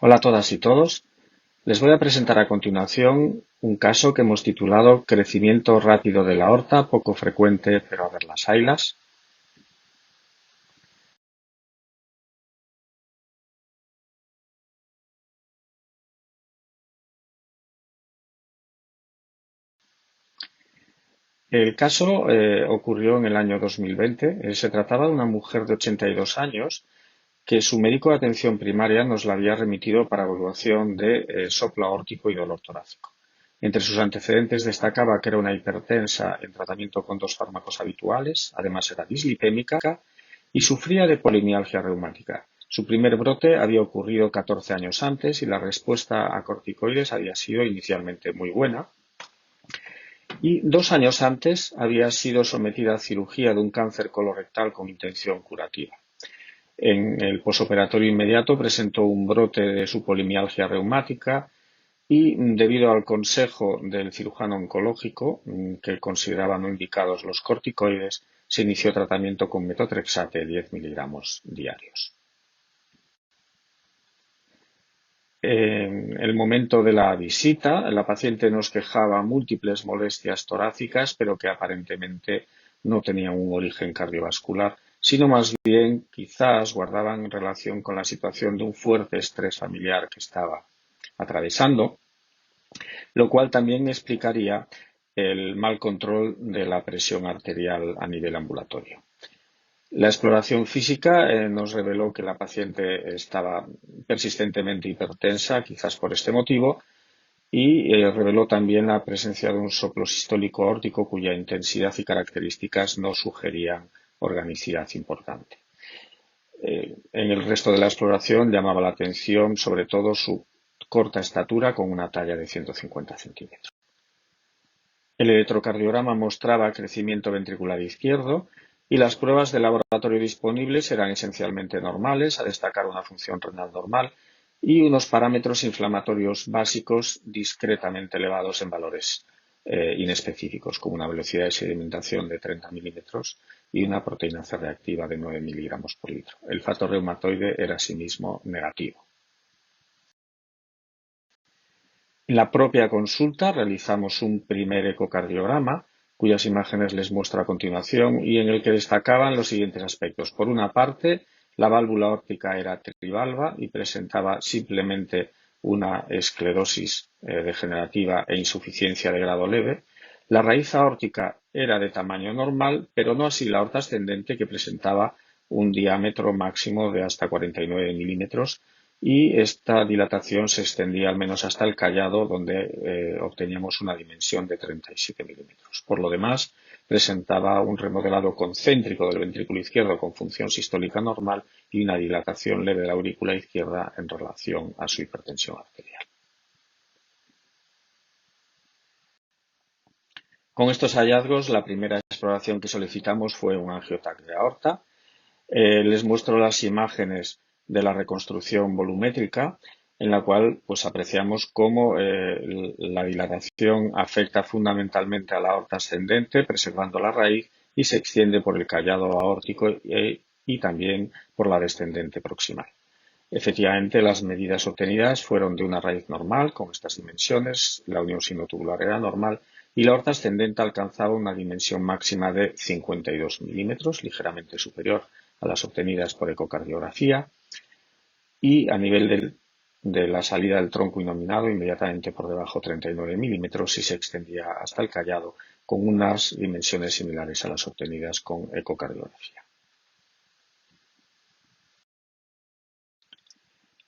Hola a todas y todos. Les voy a presentar a continuación un caso que hemos titulado Crecimiento rápido de la aorta, poco frecuente, pero a ver las haylas. El caso ocurrió en el año 2020. Se trataba de una mujer de 82 años que su médico de atención primaria nos la había remitido para evaluación de soplo aórtico y dolor torácico. Entre sus antecedentes destacaba que era una hipertensa en tratamiento con dos fármacos habituales, además era dislipémica y sufría de polimialgia reumática. Su primer brote había ocurrido 14 años antes y la respuesta a corticoides había sido inicialmente muy buena. Y 2 años antes había sido sometida a cirugía de un cáncer colorectal con intención curativa. En el posoperatorio inmediato presentó un brote de su polimialgia reumática y, debido al consejo del cirujano oncológico, que consideraba no indicados los corticoides, se inició tratamiento con metotrexate 10 miligramos diarios. En el momento de la visita, la paciente nos quejaba múltiples molestias torácicas, pero que aparentemente no tenían un origen cardiovascular, sino más bien quizás guardaban relación con la situación de un fuerte estrés familiar que estaba atravesando, lo cual también explicaría el mal control de la presión arterial a nivel ambulatorio. La exploración física nos reveló que la paciente estaba persistentemente hipertensa, quizás por este motivo, y reveló también la presencia de un soplo sistólico aórtico cuya intensidad y características no sugerían organicidad importante. En el resto de la exploración llamaba la atención sobre todo su corta estatura con una talla de 150 centímetros. El electrocardiograma mostraba crecimiento ventricular izquierdo y las pruebas de laboratorio disponibles eran esencialmente normales, a destacar una función renal normal y unos parámetros inflamatorios básicos discretamente elevados en valores inespecíficos, como una velocidad de sedimentación de 30 milímetros y una proteína C reactiva de 9 miligramos por litro. El factor reumatoide era asimismo negativo. En la propia consulta realizamos un primer ecocardiograma, cuyas imágenes les muestro a continuación, y en el que destacaban los siguientes aspectos. Por una parte, la válvula aórtica era trivalva y presentaba simplemente una esclerosis degenerativa e insuficiencia de grado leve. La raíz aórtica era de tamaño normal, pero no así la aorta ascendente, que presentaba un diámetro máximo de hasta 49 milímetros, y esta dilatación se extendía al menos hasta el callado, donde obteníamos una dimensión de 37 milímetros. Por lo demás, presentaba un remodelado concéntrico del ventrículo izquierdo con función sistólica normal y una dilatación leve de la aurícula izquierda en relación a su hipertensión arterial. Con estos hallazgos, la primera exploración que solicitamos fue un angioTAC de aorta. Les muestro las imágenes de la reconstrucción volumétrica, en la cual pues apreciamos cómo la dilatación afecta fundamentalmente a la aorta ascendente, preservando la raíz, y se extiende por el callado aórtico y también por la descendente proximal. Efectivamente, las medidas obtenidas fueron de una raíz normal con estas dimensiones, la unión sinotubular era normal y la aorta ascendente alcanzaba una dimensión máxima de 52 milímetros, ligeramente superior a las obtenidas por ecocardiografía, y a nivel de la salida del tronco inominado, inmediatamente por debajo 39 milímetros, y se extendía hasta el callado con unas dimensiones similares a las obtenidas con ecocardiografía.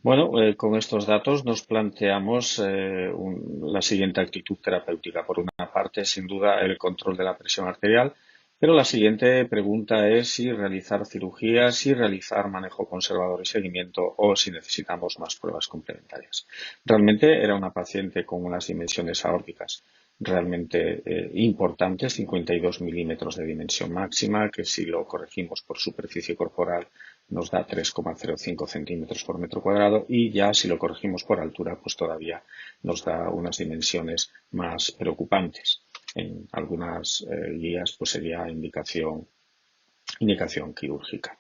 Bueno, con estos datos nos planteamos la siguiente actitud terapéutica. Por una parte, sin duda, el control de la presión arterial, pero la siguiente pregunta es si realizar cirugía, si realizar manejo conservador y seguimiento o si necesitamos más pruebas complementarias. Realmente era una paciente con unas dimensiones aórticas realmente importantes, 52 milímetros de dimensión máxima, que si lo corregimos por superficie corporal nos da 3,05 centímetros por metro cuadrado, y ya si lo corregimos por altura pues todavía nos da unas dimensiones más preocupantes. En algunas guías pues sería indicación quirúrgica.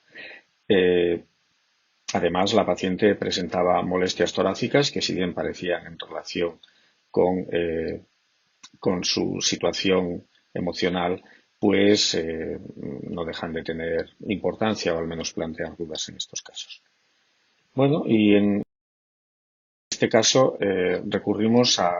Además, la paciente presentaba molestias torácicas que, si bien parecían en relación con, con su situación emocional, pues no dejan de tener importancia o al menos plantear dudas en estos casos. Bueno, y en este caso recurrimos a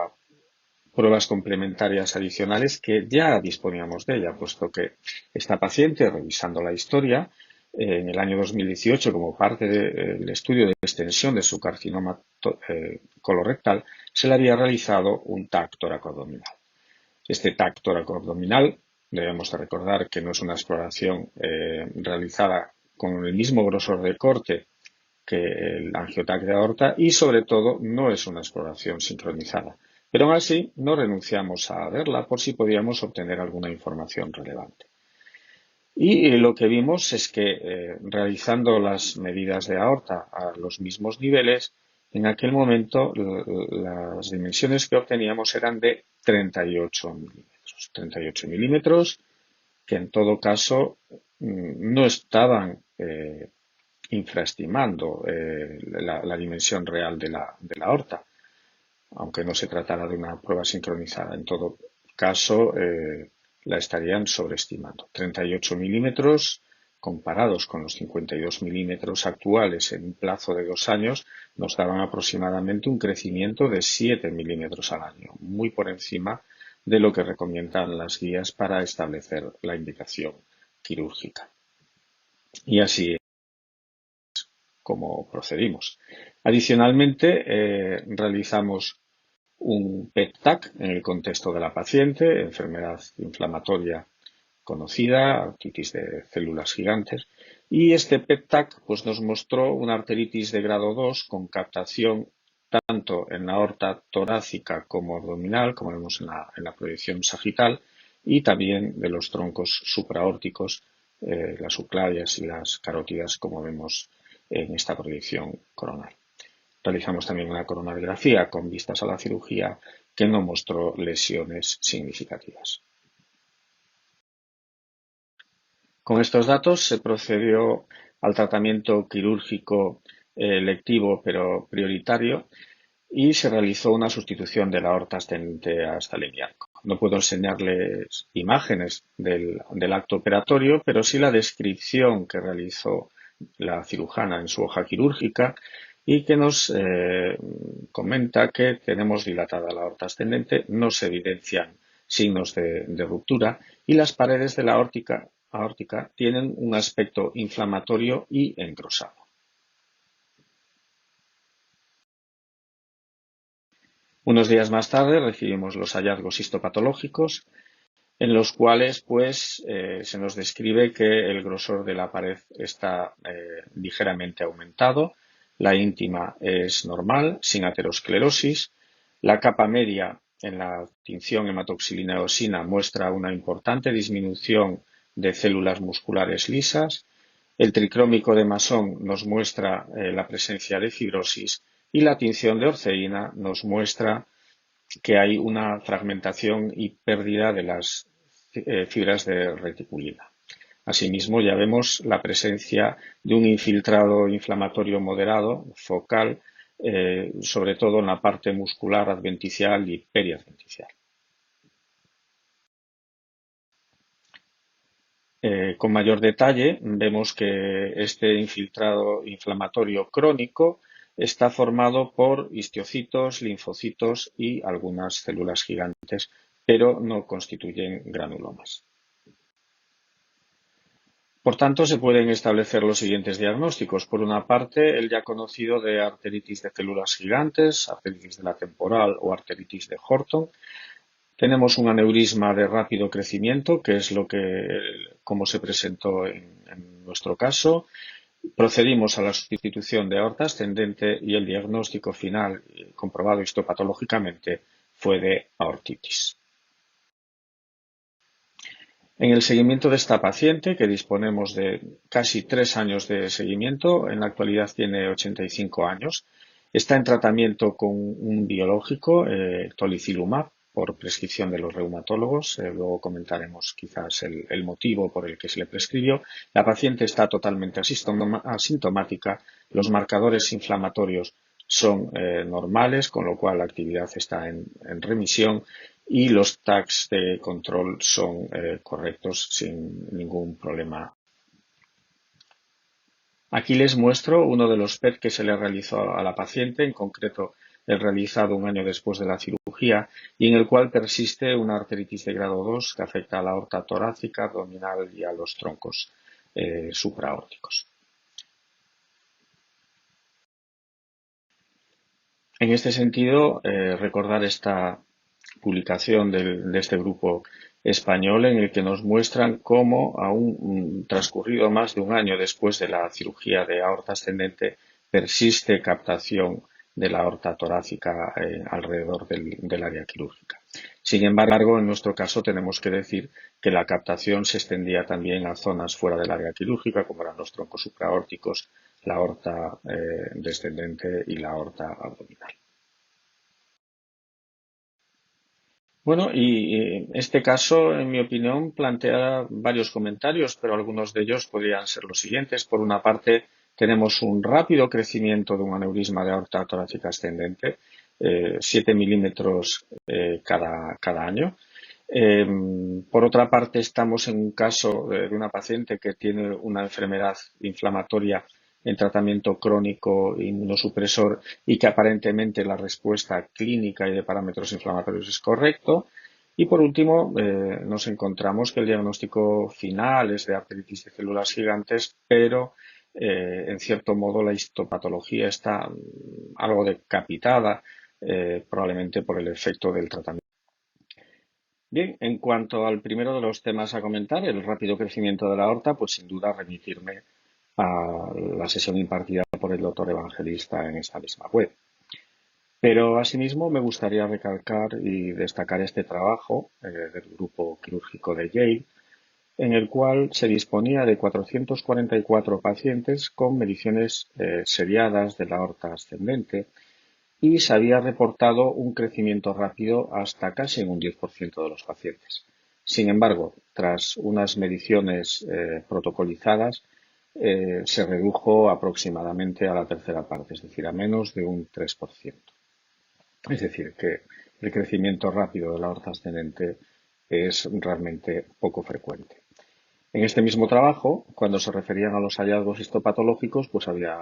pruebas complementarias adicionales que ya disponíamos de ella, puesto que esta paciente, revisando la historia, en el año 2018, como parte del estudio de extensión de su carcinoma colorectal, se le había realizado un TAC toracoabdominal. Este TAC toracoabdominal, debemos de recordar que no es una exploración realizada con el mismo grosor de corte que el angioTAC de aorta y, sobre todo, no es una exploración sincronizada. Pero aún así, no renunciamos a verla por si podíamos obtener alguna información relevante. Y lo que vimos es que realizando las medidas de aorta a los mismos niveles, en aquel momento las dimensiones que obteníamos eran de 38 milímetros. 38 milímetros que en todo caso no estaban infraestimando la dimensión real de la aorta, aunque no se tratara de una prueba sincronizada. En todo caso, la estarían sobreestimando. 38 milímetros comparados con los 52 milímetros actuales en un plazo de 2 años, nos daban aproximadamente un crecimiento de 7 milímetros al año, muy por encima de lo que recomiendan las guías para establecer la indicación quirúrgica. Y así como procedimos. Adicionalmente, realizamos un PET-TAC en el contexto de la paciente, enfermedad inflamatoria conocida, artritis de células gigantes, y este PET-TAC pues, nos mostró una arteritis de grado 2 con captación tanto en la aorta torácica como abdominal, como vemos en la proyección sagital, y también de los troncos supraórticos, las subclavias y las carótidas, como vemos en esta proyección coronal. Realizamos también una coronariografía con vistas a la cirugía que no mostró lesiones significativas. Con estos datos se procedió al tratamiento quirúrgico electivo pero prioritario y se realizó una sustitución de la aorta ascendente hasta el iliaco. No puedo enseñarles imágenes del acto operatorio, pero sí la descripción que realizó la cirujana en su hoja quirúrgica y que nos comenta que tenemos dilatada la aorta ascendente, no se evidencian signos de ruptura y las paredes de la aórtica tienen un aspecto inflamatorio y engrosado. Unos días más tarde recibimos los hallazgos histopatológicos en los cuales pues se nos describe que el grosor de la pared está ligeramente aumentado, la íntima es normal, sin aterosclerosis, la capa media en la tinción hematoxilina eosina muestra una importante disminución de células musculares lisas, el tricrómico de Masson nos muestra la presencia de fibrosis y la tinción de orceína nos muestra que hay una fragmentación y pérdida de las fibras de reticulina. Asimismo, ya vemos la presencia de un infiltrado inflamatorio moderado, focal, sobre todo en la parte muscular adventicial y periadventicial. Con mayor detalle, vemos que este infiltrado inflamatorio crónico está formado por histiocitos, linfocitos y algunas células gigantes, pero no constituyen granulomas. Por tanto, se pueden establecer los siguientes diagnósticos. Por una parte, el ya conocido de arteritis de células gigantes, arteritis de la temporal o arteritis de Horton. Tenemos un aneurisma de rápido crecimiento, que es como se presentó en nuestro caso. Procedimos a la sustitución de aorta ascendente y el diagnóstico final, comprobado histopatológicamente, fue de aortitis. En el seguimiento de esta paciente, que disponemos de casi 3 años de seguimiento, en la actualidad tiene 85 años, está en tratamiento con un biológico, tolicilumab, por prescripción de los reumatólogos. Luego comentaremos quizás el motivo por el que se le prescribió. La paciente está totalmente asintomática. Los marcadores inflamatorios son normales, con lo cual la actividad está en remisión y los tags de control son correctos sin ningún problema. Aquí les muestro uno de los PET que se le realizó a la paciente, en concreto el realizado un año después de la cirugía, y en el cual persiste una arteritis de grado 2 que afecta a la aorta torácica, abdominal y a los troncos supraórticos. En este sentido, recordar esta publicación de este grupo español en el que nos muestran cómo, aún transcurrido más de un año después de la cirugía de aorta ascendente, persiste captación de la aorta torácica alrededor del área quirúrgica. Sin embargo, en nuestro caso tenemos que decir que la captación se extendía también a zonas fuera del área quirúrgica, como eran los troncos supraórticos, la aorta descendente y la aorta abdominal. Bueno, y este caso, en mi opinión, plantea varios comentarios, pero algunos de ellos podrían ser los siguientes. Por una parte, tenemos un rápido crecimiento de un aneurisma de aorta torácica ascendente, 7 milímetros cada año. Por otra parte, estamos en un caso de una paciente que tiene una enfermedad inflamatoria en tratamiento crónico inmunosupresor y que aparentemente la respuesta clínica y de parámetros inflamatorios es correcto. Y por último, nos encontramos que el diagnóstico final es de arteritis de células gigantes, pero en cierto modo la histopatología está algo decapitada, probablemente por el efecto del tratamiento. Bien, en cuanto al primero de los temas a comentar, el rápido crecimiento de la aorta, pues sin duda remitirme a la sesión impartida por el doctor Evangelista en esta misma web. Pero asimismo me gustaría recalcar y destacar este trabajo del grupo quirúrgico de Yale, en el cual se disponía de 444 pacientes con mediciones seriadas de la aorta ascendente y se había reportado un crecimiento rápido hasta casi en un 10% de los pacientes. Sin embargo, tras unas mediciones protocolizadas, se redujo aproximadamente a la tercera parte, es decir, a menos de un 3%. Es decir, que el crecimiento rápido de la aorta ascendente es realmente poco frecuente. En este mismo trabajo, cuando se referían a los hallazgos histopatológicos, pues había,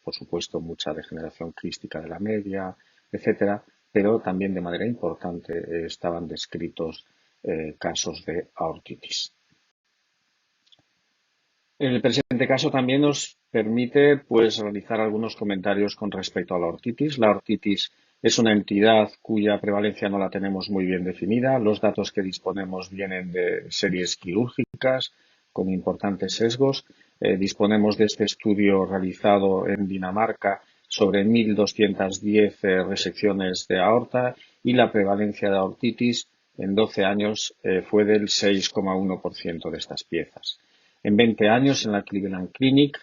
por supuesto, mucha degeneración quística de la media, etcétera, pero también de manera importante estaban descritos casos de aortitis. En el presente caso también nos permite pues, realizar algunos comentarios con respecto a la aortitis. La aortitis es una entidad cuya prevalencia no la tenemos muy bien definida. Los datos que disponemos vienen de series quirúrgicas con importantes sesgos. Disponemos de este estudio realizado en Dinamarca sobre 1.210 resecciones de aorta y la prevalencia de aortitis en 12 años fue del 6,1% de estas piezas. En 20 años, en la Cleveland Clinic,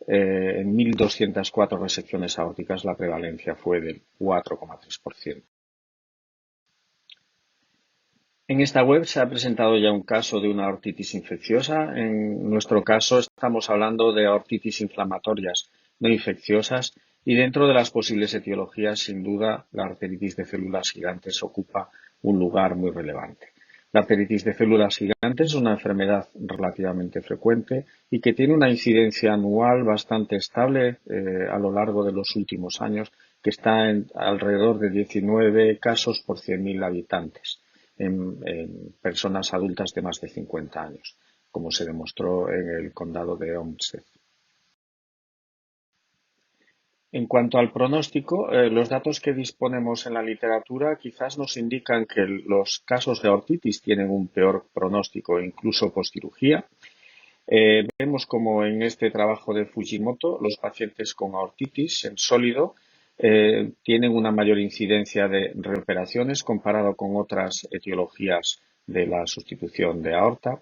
en 1.204 resecciones aórticas, la prevalencia fue del 4,3%. En esta web se ha presentado ya un caso de una aortitis infecciosa. En nuestro caso estamos hablando de aortitis inflamatorias no infecciosas y dentro de las posibles etiologías, sin duda, la arteritis de células gigantes ocupa un lugar muy relevante. La arteritis de células gigantes es una enfermedad relativamente frecuente y que tiene una incidencia anual bastante estable a lo largo de los últimos años, que está en alrededor de 19 casos por 100.000 habitantes en personas adultas de más de 50 años, como se demostró en el condado de Olmsted. En cuanto al pronóstico, los datos que disponemos en la literatura quizás nos indican que los casos de aortitis tienen un peor pronóstico, incluso postcirugía. Vemos como en este trabajo de Fujimoto, los pacientes con aortitis en sólido tienen una mayor incidencia de reoperaciones comparado con otras etiologías de la sustitución de aorta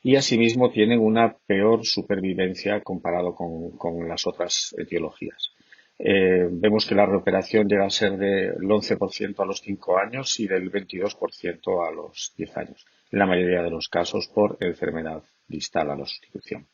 y asimismo tienen una peor supervivencia comparado con las otras etiologías. Vemos que la recuperación llega a ser del 11% a los 5 años y del 22% a los 10 años, en la mayoría de los casos por enfermedad distal a la sustitución.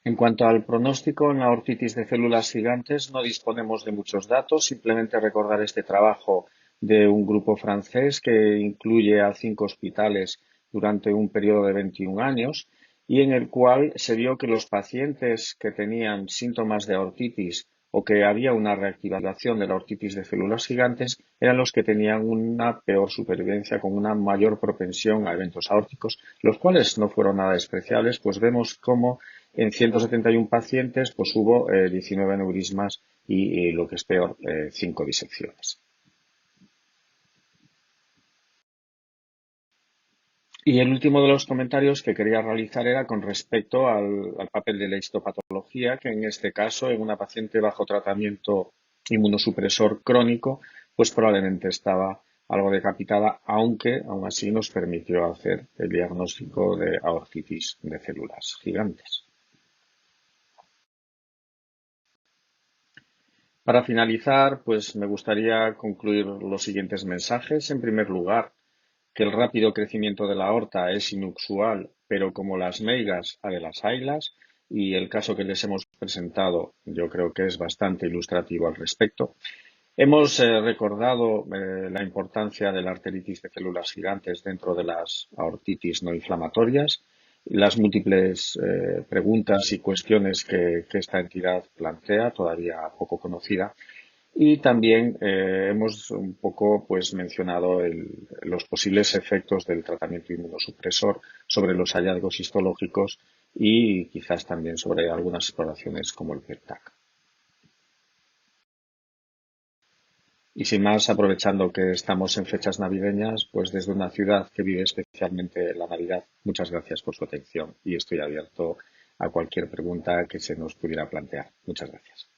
En cuanto al pronóstico en la ortitis de células gigantes, no disponemos de muchos datos, simplemente recordar este trabajo de un grupo francés que incluye a 5 hospitales durante un periodo de 21 años y en el cual se vio que los pacientes que tenían síntomas de ortitis o que había una reactivación de la ortitis de células gigantes eran los que tenían una peor supervivencia con una mayor propensión a eventos aórticos, los cuales no fueron nada despreciables, pues vemos cómo en 171 pacientes pues hubo 19 aneurismas y, lo que es peor, 5 disecciones. Y el último de los comentarios que quería realizar era con respecto al papel de la histopatología, que en este caso, en una paciente bajo tratamiento inmunosupresor crónico, pues probablemente estaba algo decapitada, aunque aún así nos permitió hacer el diagnóstico de aortitis de células gigantes. Para finalizar, pues me gustaría concluir los siguientes mensajes. En primer lugar, que el rápido crecimiento de la aorta es inusual, pero como las meigas, a de las haylas, y el caso que les hemos presentado yo creo que es bastante ilustrativo al respecto. Hemos recordado la importancia de la arteritis de células gigantes dentro de las aortitis no inflamatorias, las múltiples preguntas y cuestiones que esta entidad plantea, todavía poco conocida, y también hemos un poco pues mencionado los posibles efectos del tratamiento inmunosupresor sobre los hallazgos histológicos y quizás también sobre algunas exploraciones como el PET-TAC. Y sin más, aprovechando que estamos en fechas navideñas, pues desde una ciudad que vive especialmente la Navidad, muchas gracias por su atención y estoy abierto a cualquier pregunta que se nos pudiera plantear. Muchas gracias.